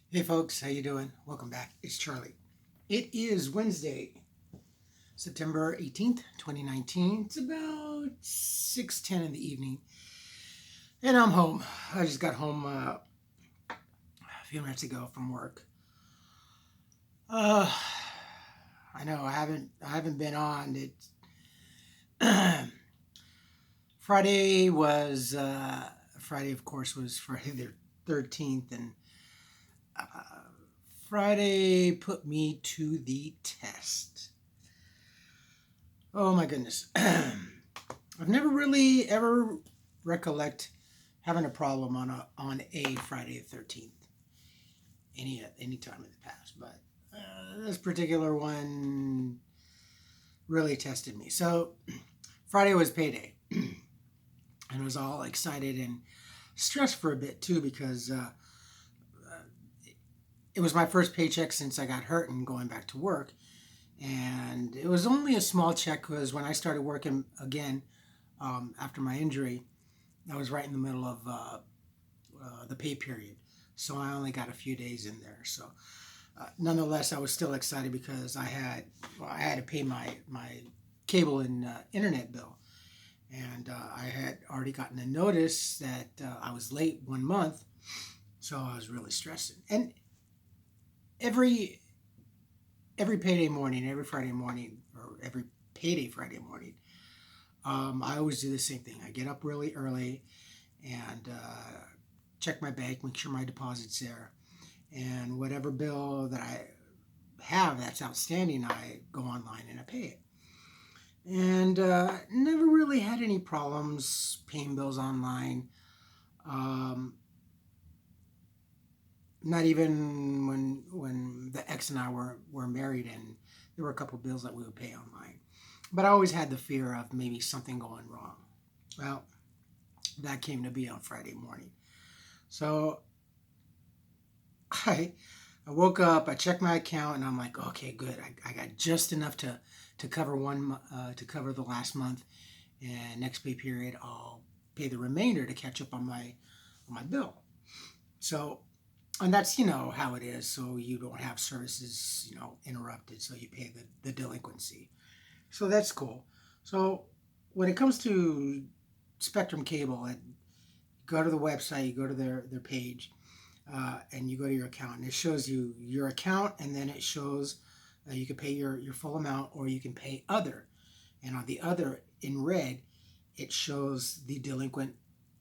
Hey folks, how you doing? Welcome back. It's Charlie. It is Wednesday, September 18th, 2019. It's about 6:10 in the evening, and I'm home. I just got home a few minutes ago from work. Uh, I know I haven't been on it. Friday was Friday, of course, was Friday the 13th, and uh, Friday put me to the test. Oh my goodness. I've never really ever recollect having a problem on a Friday the 13th any time in the past, but this particular one really tested me. So Friday was payday, and I was all excited and stressed for a bit too because it was my first paycheck since I got hurt and going back to work, and it was only a small check because when I started working again after my injury, I was right in the middle of the pay period, so I only got a few days in there. So, nonetheless, I was still excited because I had to pay my cable and internet bill, and I had already gotten a notice that I was late 1 month, so I was really stressing. And every every payday morning, every Friday morning, or every payday Friday morning, I always do the same thing. I get up really early and check my bank, make sure my deposit's there, and whatever bill that I have that's outstanding, I go online and I pay it. And never really had any problems paying bills online. Um, Not even when the ex and I were married, and there were a couple bills that we would pay online. But I always had the fear of maybe something going wrong. Well, that came to be on Friday morning. So I I woke up, I checked my account, and I'm like, okay, good. I got just enough to cover to cover the last month, and next pay period I'll pay the remainder to catch up on my bill. So, and that's how it is. So you don't have services interrupted, so you pay the delinquency. So that's cool. So when it comes to Spectrum Cable, and go to the website, you go to their page, and you go to your account, and it shows you your account, and then it shows you can pay your full amount or you can pay other. And on the other in red, it shows the delinquent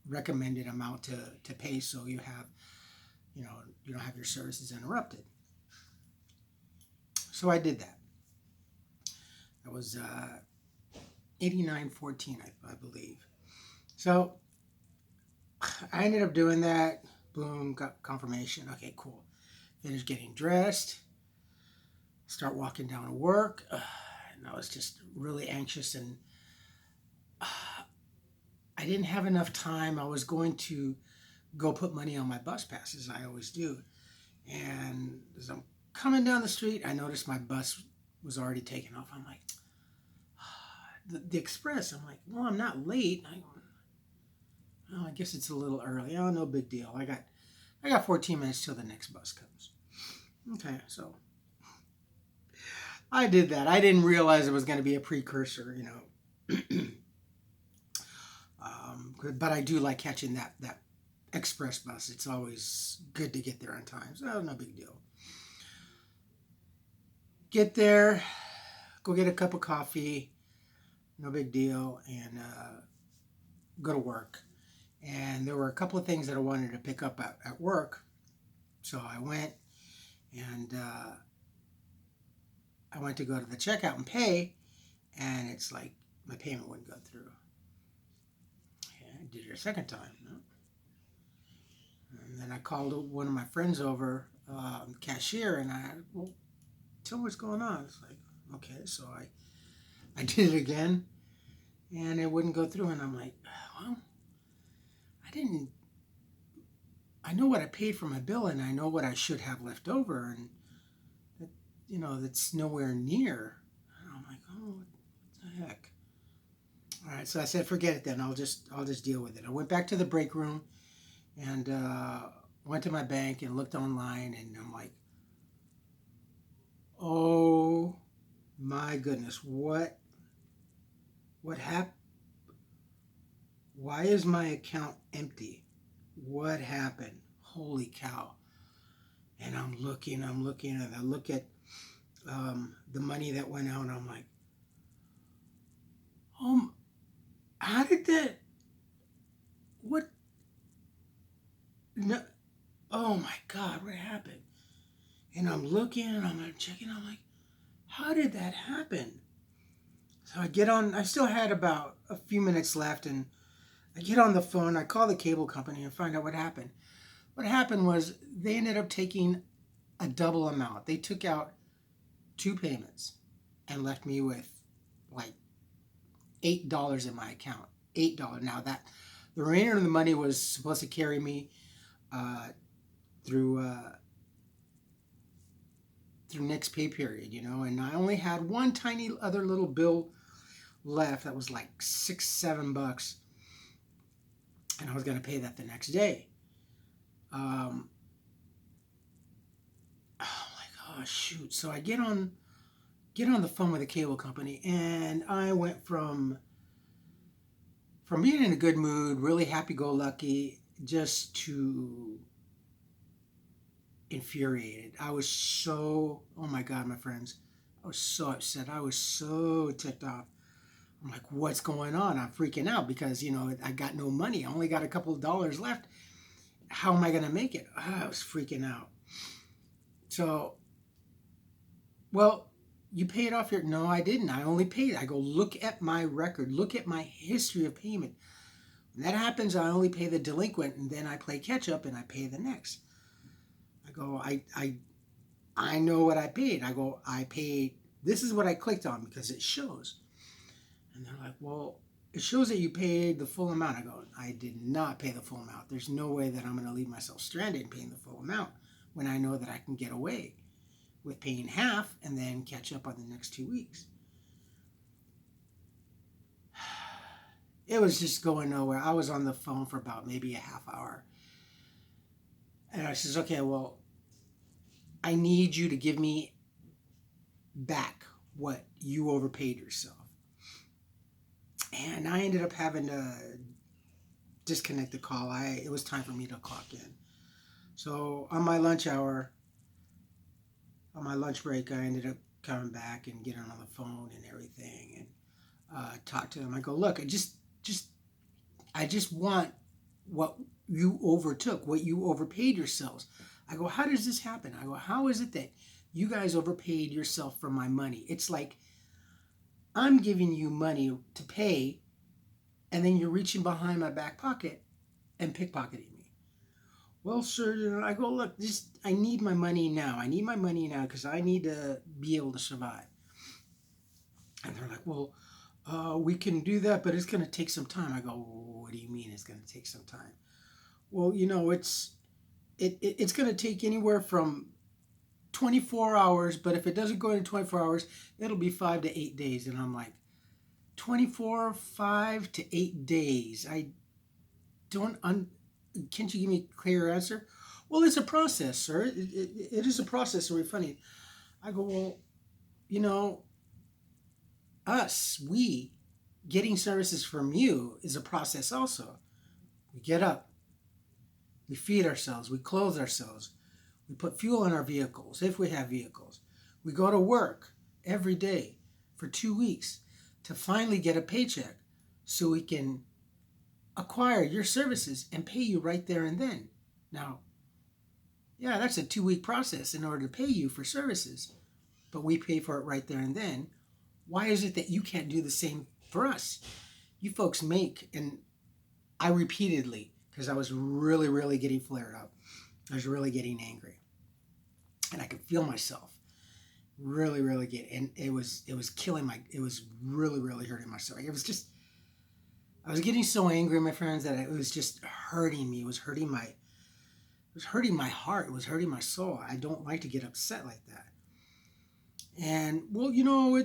recommended amount to pay, so you don't have your services interrupted. So I did that. That was 8914, I believe. So I ended up doing that. Boom, got confirmation. Okay, cool. Finished getting dressed. Start walking down to work. And I was just really anxious, and I didn't have enough time. I was going to go put money on my bus pass, as I always do. And as I'm coming down the street, I noticed my bus was already taken off. I'm like, the express. I'm like, well, I'm not late. I guess it's a little early. Oh, no big deal. I got 14 minutes till the next bus comes. Okay, so I did that. I didn't realize it was going to be a precursor. But I do like catching that express bus. It's always good to get there on time. So no big deal. Get there, go get a cup of coffee, no big deal, and go to work. And there were a couple of things that I wanted to pick up at work. So I went, and I went to go to the checkout and pay, and it's like my payment wouldn't go through. Yeah, I did it a second time. No? And then I called one of my friends over, cashier, and well, tell me what's going on. It's like, okay, so I did it again, and it wouldn't go through, and I'm like, well, I didn't. I know what I paid for my bill, and I know what I should have left over, and that's nowhere near. And I'm like, oh, what the heck? All right, so I said, forget it then. I'll just deal with it. I went back to the break room, and went to my bank and looked online, and I'm like, oh my goodness, what happened? Why is my account empty? What happened? Holy cow. And I'm looking, and I look at the money that went out, and I'm like, oh, how did that, what, no, oh my God, what happened? And I'm looking, and I'm checking, I'm like, how did that happen? So I get on, I still had about a few minutes left, and I get on the phone, I call the cable company and find out what happened. What happened was they ended up taking a double amount. They took out two payments and left me with like $8 in my account. $8. Now that the remainder of the money was supposed to carry me through next pay period, and I only had one tiny other little bill left that was like $6-7, and I was going to pay that the next day. Oh my gosh, shoot! So I get on the phone with the cable company, and I went from being in a good mood, really happy-go-lucky, just to infuriated. I was so, oh my God, my friends, I was so upset. I was so ticked off. I'm like, what's going on? I'm freaking out because, I got no money. I only got a couple of dollars left. How am I going to make it? I was freaking out. So, well, you paid off your, no, I didn't. I only paid. I go, look at my record. Look at my history of payment. When that happens, I only pay the delinquent, and then I play catch up and I pay the next. I go, I know what I paid. I go, I paid, this is what I clicked on because it shows. And they're like, well, it shows that you paid the full amount. I go, I did not pay the full amount. There's no way that I'm going to leave myself stranded in paying the full amount when I know that I can get away with paying half and then catch up on the next 2 weeks. It was just going nowhere. I was on the phone for about maybe a half hour. And I says, okay, well, I need you to give me back what you overpaid yourself. And I ended up having to disconnect the call. It was time for me to clock in. So on my lunch break, I ended up coming back and getting on the phone and everything and talk to them. I go, look, I just want what you overtook, what you overpaid yourselves. I go, how does this happen? I go, how is it that you guys overpaid yourself for my money? It's like I'm giving you money to pay, and then you're reaching behind my back pocket and pickpocketing me. Well, sir, I go, look, I need my money now. I need my money now because I need to be able to survive. And they're like, well, we can do that, but it's going to take some time. I go, what do you mean it's going to take some time? Well, it's going to take anywhere from 24 hours, but if it doesn't go into 24 hours, it'll be 5 to 8 days. And I'm like, 24, 5 to 8 days. I don't, can't you give me a clear answer? Well, it's a process, sir. It is a process of refunding. I go, well, we getting services from you is a process also. We get up, we feed ourselves, we clothe ourselves, we put fuel in our vehicles, if we have vehicles. We go to work every day for 2 weeks to finally get a paycheck so we can acquire your services and pay you right there and then. Now, yeah, that's a 2-week process in order to pay you for services, but we pay for it right there and then. Why is it that you can't do the same for us? You folks make, and I repeatedly, because I was really, really getting flared up. I was really getting angry. And I could feel myself really, really and it was killing it was really, really hurting my stomach. It was just, I was getting so angry, my friends, that it was just hurting me. It was hurting my heart. It was hurting my soul. I don't like to get upset like that. And, well,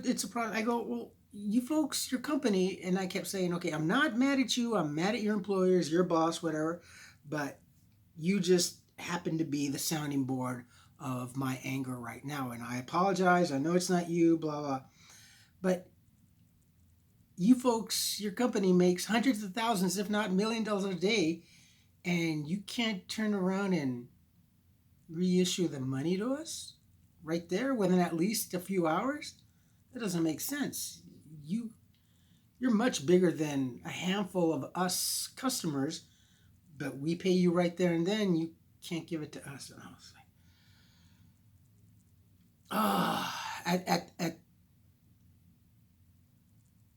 it's a problem. I go, well, you folks, your company, and I kept saying, okay, I'm not mad at you. I'm mad at your employers, your boss, whatever. But you just happen to be the sounding board of my anger right now. And I apologize. I know it's not you, blah, blah. But you folks, your company makes hundreds of thousands, if not $1 million a day, and you can't turn around and reissue the money to us right there within at least a few hours? That doesn't make sense. You're much bigger than a handful of us customers, but we pay you right there and then. You can't give it to us. And I was like, at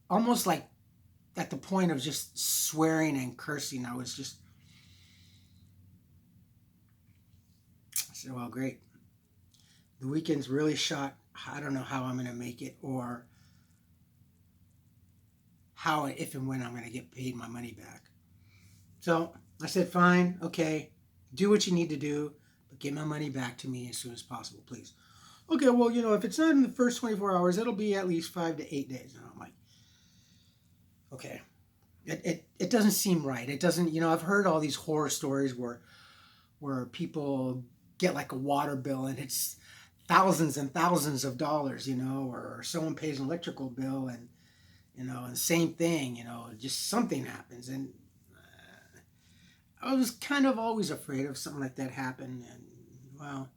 almost like at the point of just swearing and cursing. I said, well, great. The weekend's really shot. I don't know how I'm going to make it, or how, if and when I'm going to get paid my money back. So I said, fine, okay, do what you need to do, but get my money back to me as soon as possible, please. Okay, well, if it's not in the first 24 hours, it'll be at least 5 to 8 days. And I'm like, okay. It doesn't seem right. It doesn't, I've heard all these horror stories where people get like a water bill and it's thousands and thousands of dollars, or someone pays an electrical bill and, and same thing, just something happens. And I was kind of always afraid of something like that happen. And, well,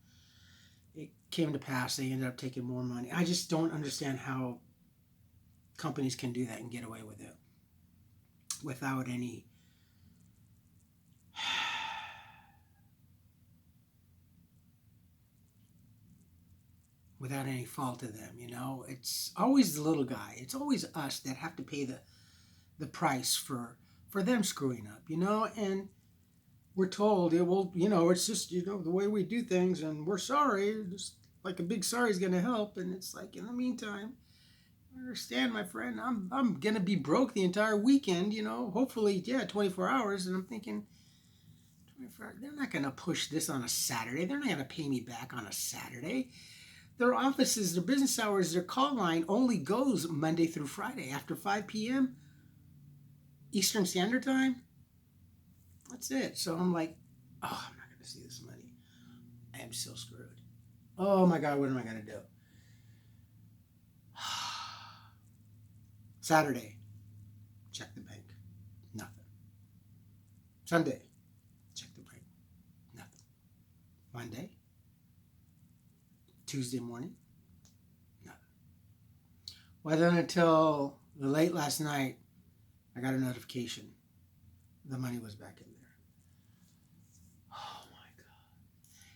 it came to pass. They ended up taking more money. I just don't understand how companies can do that and get away with it without any fault of them. It's always the little guy. It's always us that have to pay the price for them screwing up, and we're told, it's just, the way we do things, and we're sorry, just like a big sorry is going to help. And it's like, in the meantime, I understand, my friend, I'm going to be broke the entire weekend, hopefully, 24 hours. And I'm thinking, 24 hours, they're not going to push this on a Saturday. They're not going to pay me back on a Saturday. Their offices, their business hours, their call line only goes Monday through Friday after 5 p.m. Eastern Standard Time. That's it. So I'm like, I'm not going to see this money. I am so screwed. Oh my God, what am I going to do? Saturday, check the bank. Nothing. Sunday, check the bank. Nothing. Monday, Tuesday morning, nothing. Wasn't until late last night I got a notification the money was back in there. Oh my God.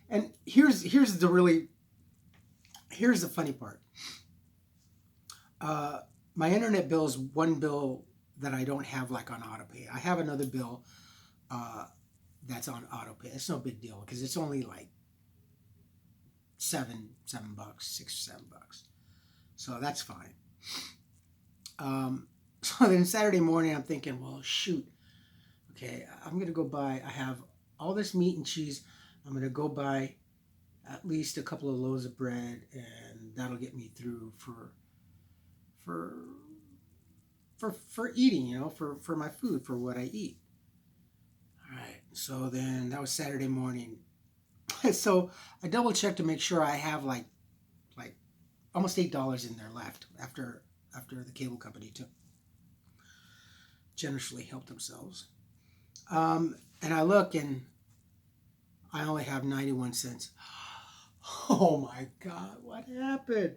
And here's the funny part. My internet bill is one bill that I don't have like on autopay. I have another bill that's on autopay. It's no big deal because it's only like $7, $6 or $7. So that's fine. So then Saturday morning I'm thinking, well, shoot. Okay, I'm going to go buy, I have all this meat and cheese. I'm going to go buy at least a couple of loaves of bread, and that'll get me through for eating, for my food, for what I eat. All right, so then that was Saturday morning. So I double checked to make sure I have like almost $8 in there left after the cable company generously helped themselves. And I look and I only have 91 cents. Oh my God, what happened?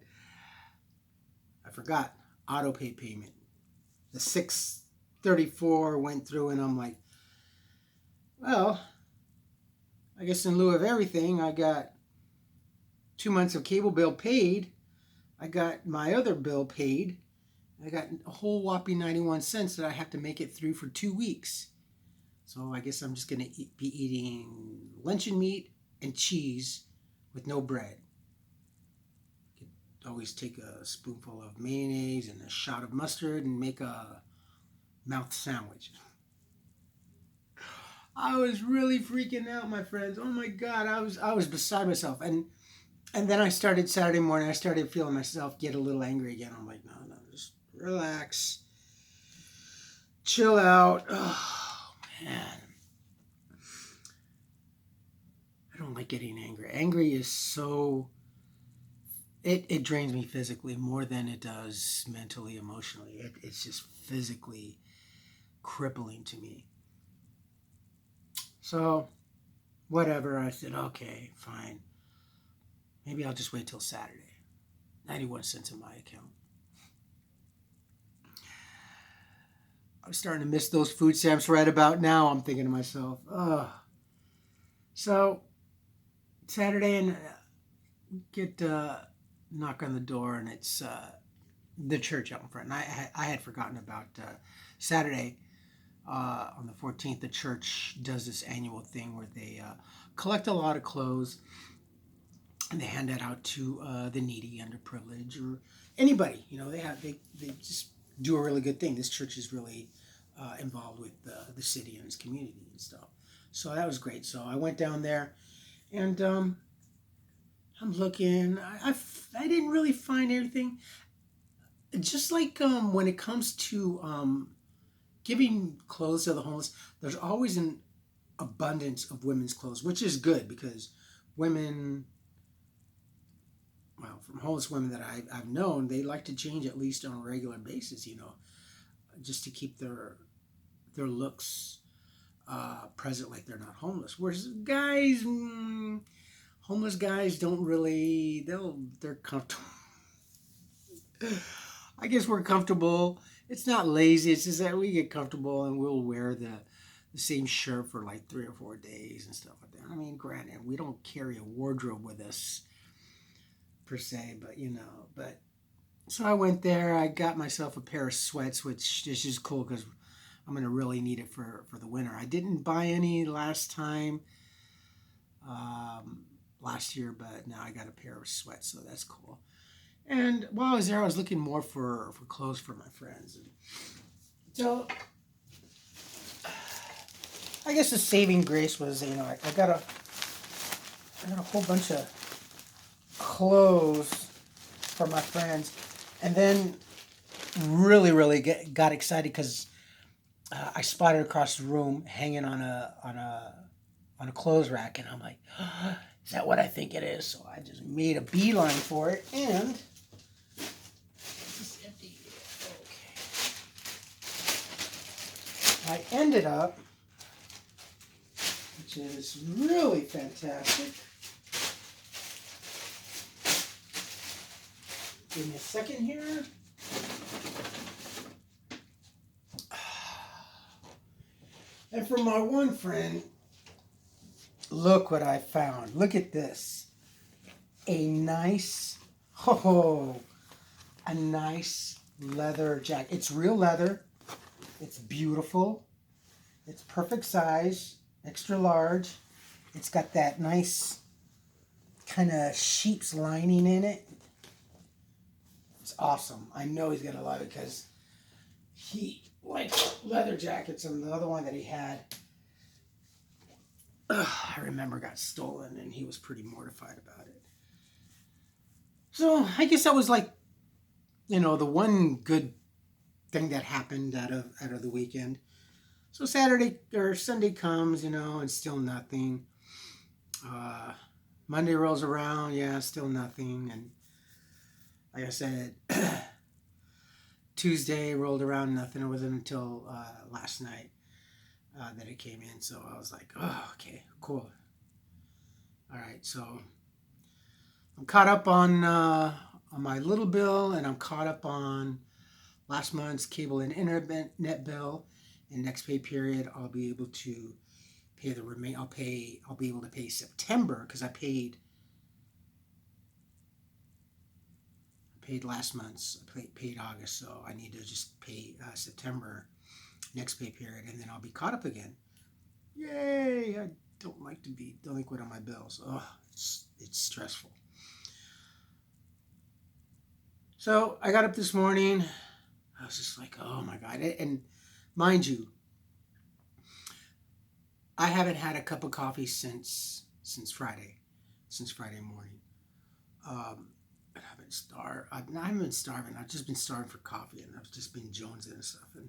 I forgot auto pay payment. The 634 went through, and I'm like, well, I guess in lieu of everything, I got 2 months of cable bill paid. I got my other bill paid. I got a whole whopping 91 cents that I have to make it through for 2 weeks. So I guess I'm just going to be eating luncheon meat and cheese with no bread. You could always take a spoonful of mayonnaise and a shot of mustard and make a mouth sandwich. I was really freaking out, my friends. Oh my God, I was beside myself. And then I started Saturday morning, I started feeling myself get a little angry again. I'm like, no, just relax. Chill out. Oh, man. don't like getting angry. Angry is so it drains me physically more than it does mentally, emotionally. It's just physically crippling to me. So whatever, I said, okay, fine. Maybe I'll just wait till Saturday. 91 cents in my account. I'm starting to miss those food stamps right about now. I'm thinking to myself, oh. So Saturday, and get knock on the door, and it's the church out in front. And I had forgotten about Saturday on the 14th. The church does this annual thing where they collect a lot of clothes and they hand that out to the needy, underprivileged, or anybody. You know, they just do a really good thing. This church is really involved with the city and its community and stuff. So that was great. So I went down there, and I'm looking. I didn't really find anything. Just like when it comes to giving clothes to the homeless, there's always an abundance of women's clothes, which is good because women, well, from homeless women that I've known, they like to change at least on a regular basis, you know, just to keep their looks present, like they're not homeless. Whereas guys, homeless guys don't really, they're comfortable. I guess we're comfortable. It's not lazy. It's just that we get comfortable and we'll wear the same shirt for like 3 or 4 days and stuff like that. I mean, granted, we don't carry a wardrobe with us per se, but you know, but so I went there. I got myself a pair of sweats, which is just cool because I'm going to really need it for the winter. I didn't buy any last time, last year, but now I got a pair of sweats, so that's cool. And while I was there, I was looking more for clothes for my friends. And so I guess the saving grace was, you know, I got a whole bunch of clothes for my friends, and then really got excited because I spotted across the room hanging on a clothes rack, and I'm like, oh, is that what I think it is? So I just made a beeline for it, and it's empty. Okay. I ended up, which is really fantastic. Give me a second here. And for my one friend, look what I found. Look at this. A nice leather jacket. It's real leather. It's beautiful. It's perfect size, extra large. It's got that nice kind of sheep's lining in it. It's awesome. I know he's going to love it because he likes leather jackets, and the other one that he had, I remember, got stolen, and he was pretty mortified about it. So I guess that was like, you know, the one good thing that happened out of the weekend. So Saturday or Sunday comes, you know, and still nothing. Monday rolls around, yeah, still nothing. And like I said, Tuesday rolled around, nothing. It wasn't until last night that it came in. So I was like, oh, okay, cool. All right, so I'm caught up on my little bill, and I'm caught up on last month's cable and internet bill. And next pay period, I'll be able to pay the remain. I'll be able to pay September because I paid last month's. I paid August, so I need to just pay September next pay period, and then I'll be caught up again. Yay! I don't like to be delinquent on my bills. Oh, it's stressful. So I got up this morning. I was just like, oh my God. And mind you, I haven't had a cup of coffee since Friday morning. I haven't been starving. I've just been starving for coffee, and I've just been jonesing and stuff. And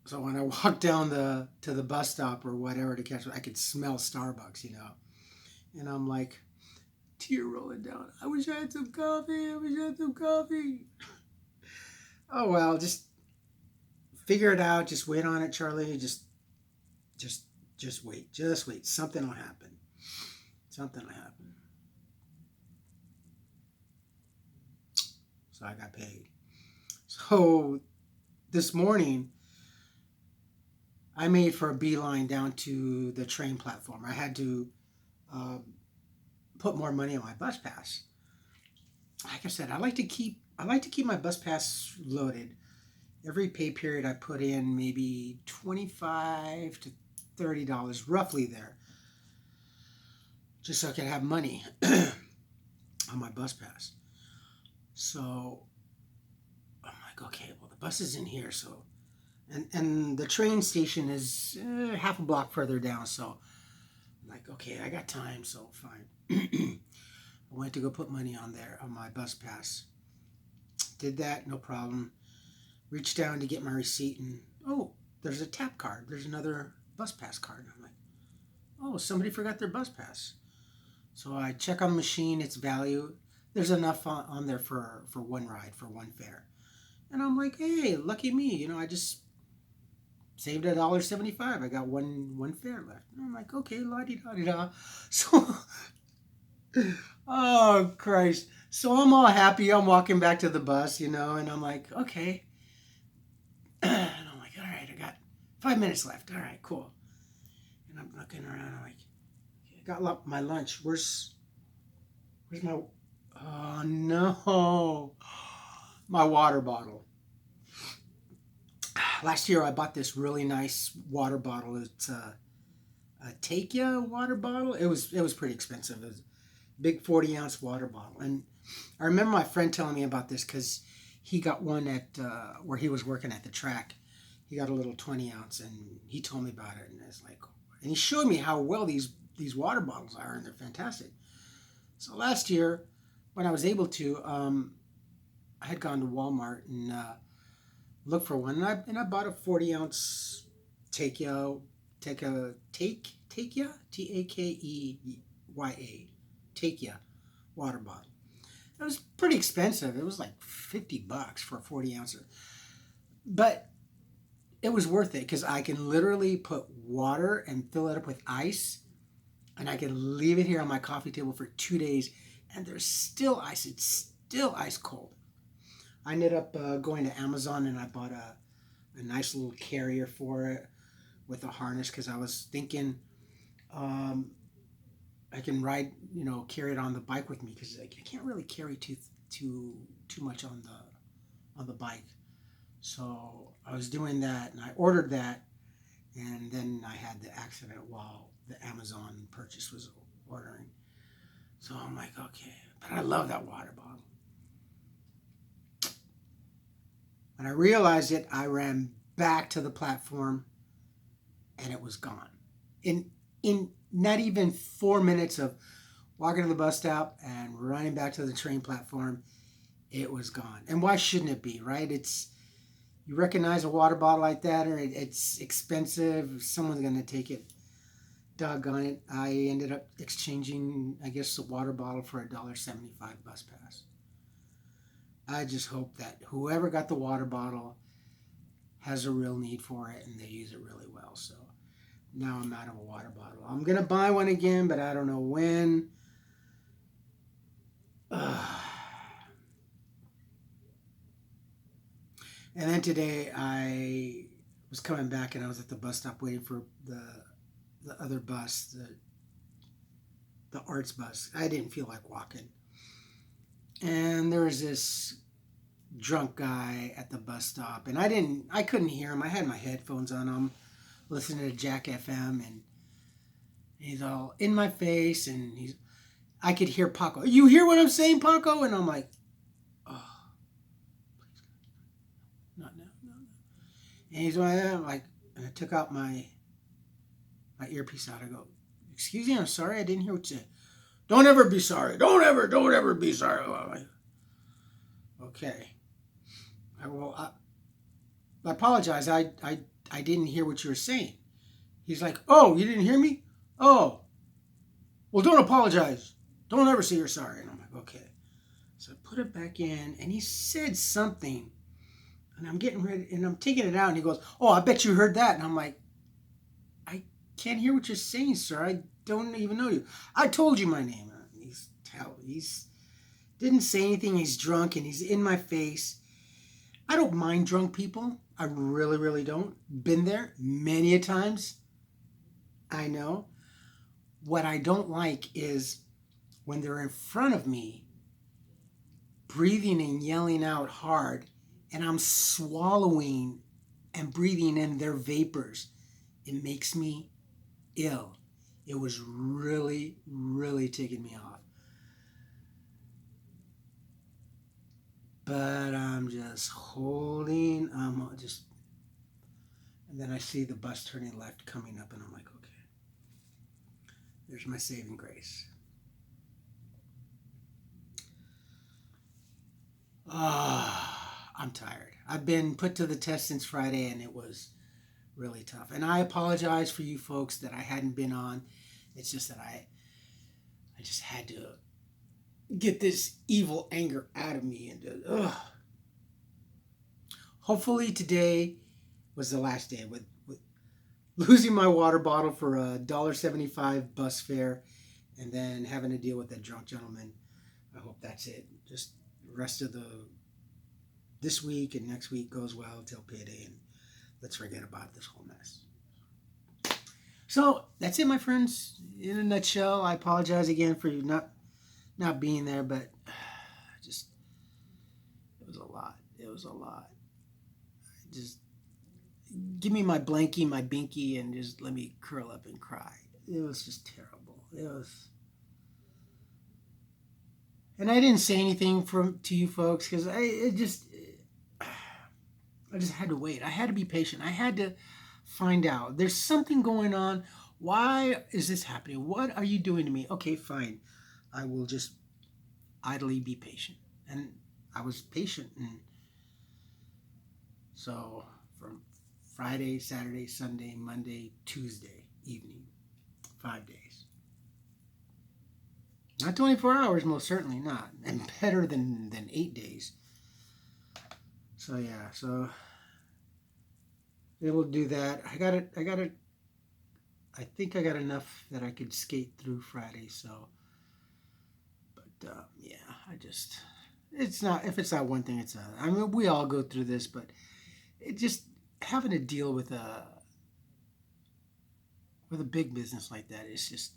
So when I walked down to the bus stop or whatever to catch, I could smell Starbucks, and I'm like, tear rolling down. I wish I had some coffee. I wish I had some coffee. Oh well, just figure it out. Just wait on it, Charlie. Just, just wait. Just wait. Something will happen. Something will happen. So I got paid. So this morning, I made for a beeline down to the train platform. I had to uh, put more money on my bus pass. Like I said, I like to keep my bus pass loaded. Every pay period I put in maybe $25 to $30, roughly there, just so I could have money on my bus pass. So I'm like, okay, well the bus is in here, so and the train station is half a block further down. So I'm like, okay, I got time, so fine. I went to go put money on there on my bus pass. Did that, no problem. Reached down to get my receipt, and oh, there's a tap card. There's another bus pass card. I'm like, oh, somebody forgot their bus pass. So I check on the machine, its value. There's enough on there for one ride, for one fare. And I'm like, hey, lucky me. I just saved $1.75. I got one fare left. And I'm like, okay, la-di-da-di-da. So, oh, Christ. So I'm all happy. I'm walking back to the bus, and I'm like, okay. And I'm like, all right, I got 5 minutes left. All right, cool. And I'm looking around. I'm like, I got my lunch. Where's my, oh no, my water bottle. Last year I bought this really nice water bottle. It's a Take-Ya water bottle. It was pretty expensive. It was a big 40-ounce water bottle. And I remember my friend telling me about this because he got one at where he was working at the track. He got a little 20-ounce, and he told me about it. And it's like, and he showed me how well these water bottles are, and they're fantastic. So last year, when I was able to, I had gone to Walmart and looked for one, and I bought a 40-ounce Take-Ya, Take-Ya, Takeyya, Take-Ya water bottle. It was pretty expensive. It was like $50 for a 40 ouncer, but it was worth it because I can literally put water and fill it up with ice, and I can leave it here on my coffee table for 2 days, and there's still ice. It's still ice cold. I ended up going to Amazon, and I bought a nice little carrier for it with a harness because I was thinking I can ride, carry it on the bike with me because I can't really carry too much on the bike. So I was doing that, and I ordered that, and then I had the accident while the Amazon purchase was ordering. So I'm like, okay, but I love that water bottle. When I realized it, I ran back to the platform, and it was gone. In not even 4 minutes of walking to the bus stop and running back to the train platform, it was gone. And why shouldn't it be, right? You recognize a water bottle like that, or it's expensive. Someone's going to take it. Doggone it. I ended up exchanging, I guess, the water bottle for $1.75 bus pass. I just hope that whoever got the water bottle has a real need for it and they use it really well. So now I'm out of a water bottle. I'm going to buy one again, but I don't know when. And then today I was coming back, and I was at the bus stop waiting for the other bus, the arts bus. I didn't feel like walking. And there was this drunk guy at the bus stop, and I couldn't hear him. I had my headphones on him, listening to Jack FM, and he's all in my face, and I could hear Paco. You hear what I'm saying, Paco? And I'm like, oh, please, not now, no. And he's like, and I took out my earpiece out. I go, excuse me, I'm sorry, I didn't hear what you said. Don't ever be sorry. Don't ever be sorry. I'm like, okay. I apologize. I I didn't hear what you were saying. He's like, oh, you didn't hear me? Oh, well, don't apologize. Don't ever say you're sorry. And I'm like, okay. So I put it back in, and he said something, and I'm getting ready, and I'm taking it out, and he goes, oh, I bet you heard that. And I'm like, I can't hear what you're saying, sir. I don't even know you. I told you my name. He's didn't say anything. He's drunk, and he's in my face. I don't mind drunk people. I really, really don't. Been there many a times. I know. What I don't like is when they're in front of me, breathing and yelling out hard, and I'm swallowing and breathing in their vapors. It makes me ill. It was really, really ticking me off. But I'm just holding, and then I see the bus turning left coming up, and I'm like, okay, there's my saving grace. I'm tired. I've been put to the test since Friday, and it was really tough. And I apologize for you folks that I hadn't been on. It's just that I just had to get this evil anger out of me. And hopefully today was the last day with losing my water bottle for a $1.75 bus fare, and then having to deal with that drunk gentleman. I hope that's it. Just the rest of this week and next week goes well till payday, and let's forget about this whole mess. So that's it, my friends. In a nutshell, I apologize again for you not being there, but just it was a lot. It was a lot. Just give me my blankie, my binky, and just let me curl up and cry. It was just terrible. And I didn't say anything to you folks because I just had to wait. I had to be patient. I had to find out. There's something going on. Why is this happening? What are you doing to me? Okay, fine. I will just idly be patient. And I was patient. And so from Friday, Saturday, Sunday, Monday, Tuesday evening, 5 days. Not 24 hours, most certainly not. And better than 8 days. So yeah, so able to do that. I think I got enough that I could skate through Friday. So, but yeah, it's not, if it's not one thing, it's not. I mean, we all go through this, but it just having to deal with a big business like that is just,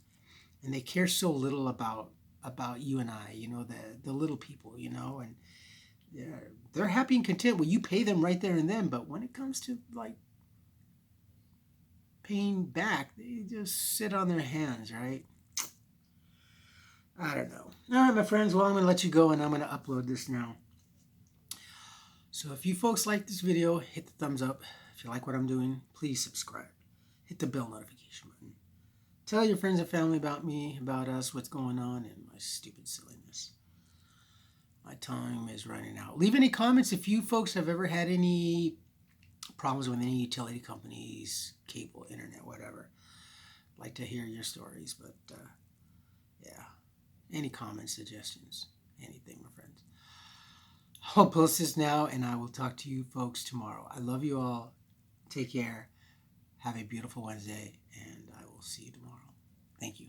and they care so little about you and I, the little people, and they're happy and content when you pay them right there and then. But when it comes to like paying back, they just sit on their hands, right? I don't know. All right, my friends. Well, I'm going to let you go, and I'm going to upload this now. So if you folks like this video, hit the thumbs up. If you like what I'm doing, please subscribe. Hit the bell notification button. Tell your friends and family about me, about us, what's going on, and my stupid silliness. My time is running out. Leave any comments if you folks have ever had any problems with any utility companies, cable, internet, whatever. I'd like to hear your stories, but yeah. Any comments, suggestions, anything, my friends. I'll post this now, and I will talk to you folks tomorrow. I love you all. Take care. Have a beautiful Wednesday, and I will see you tomorrow. Thank you.